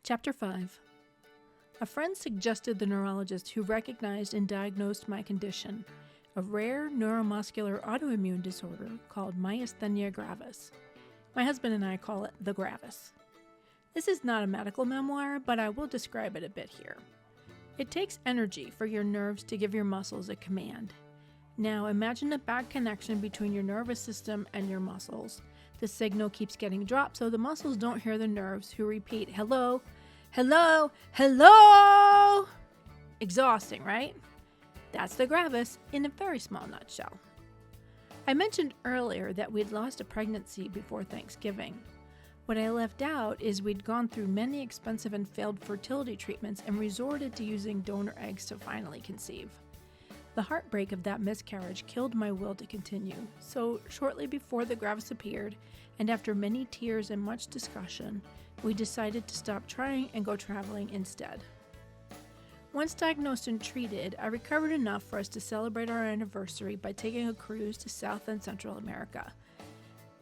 Chapter 5. A friend suggested the neurologist who recognized and diagnosed my condition, a rare neuromuscular autoimmune disorder called myasthenia gravis. My husband and I call it the gravis. This is not a medical memoir, but I will describe it a bit here. It takes energy for your nerves to give your muscles a command. Now imagine a bad connection between your nervous system and your muscles. The signal keeps getting dropped, so the muscles don't hear the nerves, who repeat, hello, hello, hello! Exhausting, right? That's the gravis in a very small nutshell. I mentioned earlier that we'd lost a pregnancy before Thanksgiving. What I left out is we'd gone through many expensive and failed fertility treatments and resorted to using donor eggs to finally conceive. The heartbreak of that miscarriage killed my will to continue, so shortly before the gravis appeared, and after many tears and much discussion, we decided to stop trying and go traveling instead. Once diagnosed and treated, I recovered enough for us to celebrate our anniversary by taking a cruise to South and Central America.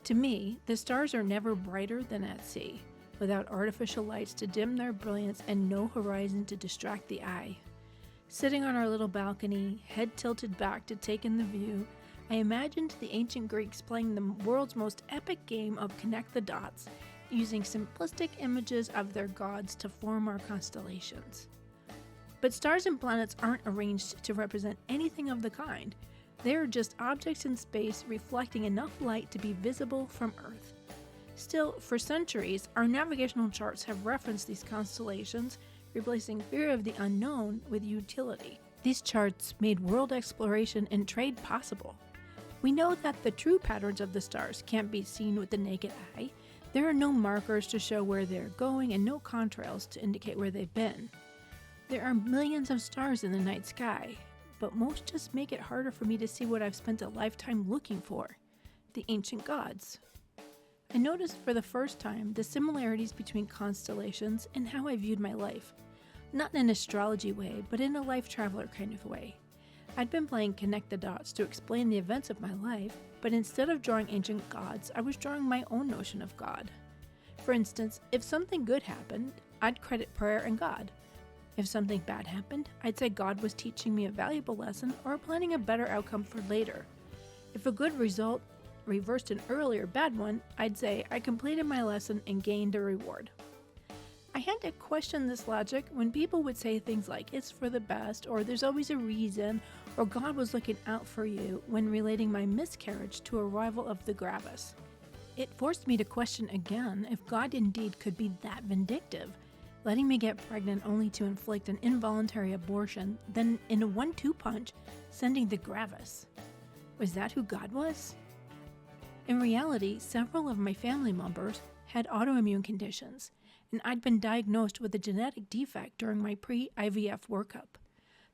To me, the stars are never brighter than at sea, without artificial lights to dim their brilliance and no horizon to distract the eye. Sitting on our little balcony, head tilted back to take in the view, I imagined the ancient Greeks playing the world's most epic game of connect the dots, using simplistic images of their gods to form our constellations. But stars and planets aren't arranged to represent anything of the kind. They are just objects in space reflecting enough light to be visible from Earth. Still, for centuries, our navigational charts have referenced these constellations, replacing fear of the unknown with utility. These charts made world exploration and trade possible. We know that the true patterns of the stars can't be seen with the naked eye. There are no markers to show where they're going and no contrails to indicate where they've been. There are millions of stars in the night sky, but most just make it harder for me to see what I've spent a lifetime looking for, the ancient gods. I noticed for the first time the similarities between constellations and how I viewed my life. Not in an astrology way, but in a life traveler kind of way. I'd been playing connect the dots to explain the events of my life, but instead of drawing ancient gods, I was drawing my own notion of God. For instance, if something good happened, I'd credit prayer and God. If something bad happened, I'd say God was teaching me a valuable lesson or planning a better outcome for later. If a good result reversed an earlier bad one, I'd say I completed my lesson and gained a reward. I had to question this logic when people would say things like, it's for the best, or there's always a reason, or God was looking out for you when relating my miscarriage to a rival of the gravis. It forced me to question again if God indeed could be that vindictive, letting me get pregnant only to inflict an involuntary abortion, then in a 1-2 punch, sending the gravis. Was that who God was? In reality, several of my family members had autoimmune conditions, and I'd been diagnosed with a genetic defect during my pre-IVF workup.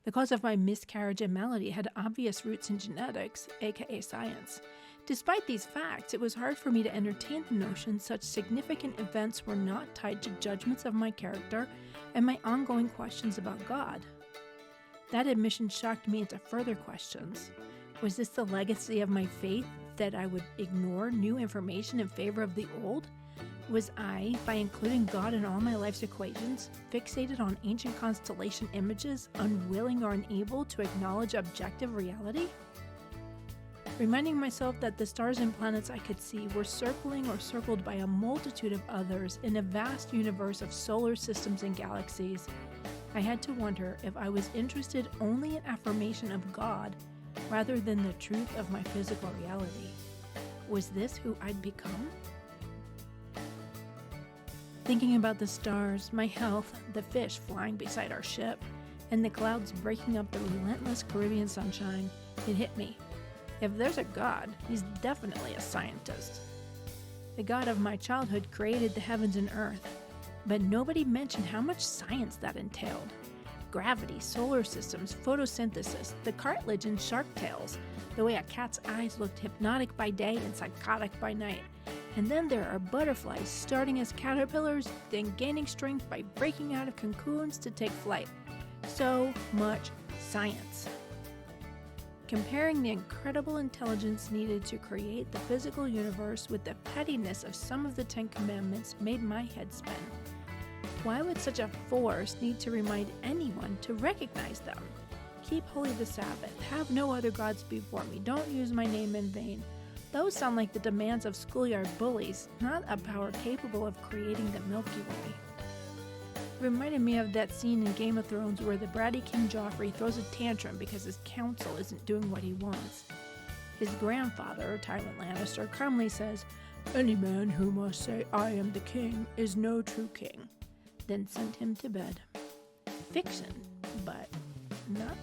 The cause of my miscarriage and malady had obvious roots in genetics, aka science. Despite these facts, it was hard for me to entertain the notion such significant events were not tied to judgments of my character and my ongoing questions about God. That admission shocked me into further questions. Was this the legacy of my faith, that I would ignore new information in favor of the old? Was I, by including God in all my life's equations, fixated on ancient constellation images, unwilling or unable to acknowledge objective reality? Reminding myself that the stars and planets I could see were circling or circled by a multitude of others in a vast universe of solar systems and galaxies, I had to wonder if I was interested only in affirmation of God rather than the truth of my physical reality. Was this who I'd become? Thinking about the stars, my health, the fish flying beside our ship, and the clouds breaking up the relentless Caribbean sunshine, it hit me. If there's a God, he's definitely a scientist. The God of my childhood created the heavens and earth, but nobody mentioned how much science that entailed. Gravity, solar systems, photosynthesis, the cartilage in shark tails, the way a cat's eyes looked hypnotic by day and psychotic by night. And then there are butterflies starting as caterpillars, then gaining strength by breaking out of cocoons to take flight. So much science. Comparing the incredible intelligence needed to create the physical universe with the pettiness of some of the 10 Commandments made my head spin. Why would such a force need to remind anyone to recognize them? Keep holy the Sabbath. Have no other gods before me. Don't use my name in vain. Those sound like the demands of schoolyard bullies, not a power capable of creating the Milky Way. It reminded me of that scene in Game of Thrones where the bratty King Joffrey throws a tantrum because his council isn't doing what he wants. His grandfather, Tywin Lannister, calmly says, "Any man who must say, 'I am the king,' is no true king," then sent him to bed. Fiction, but not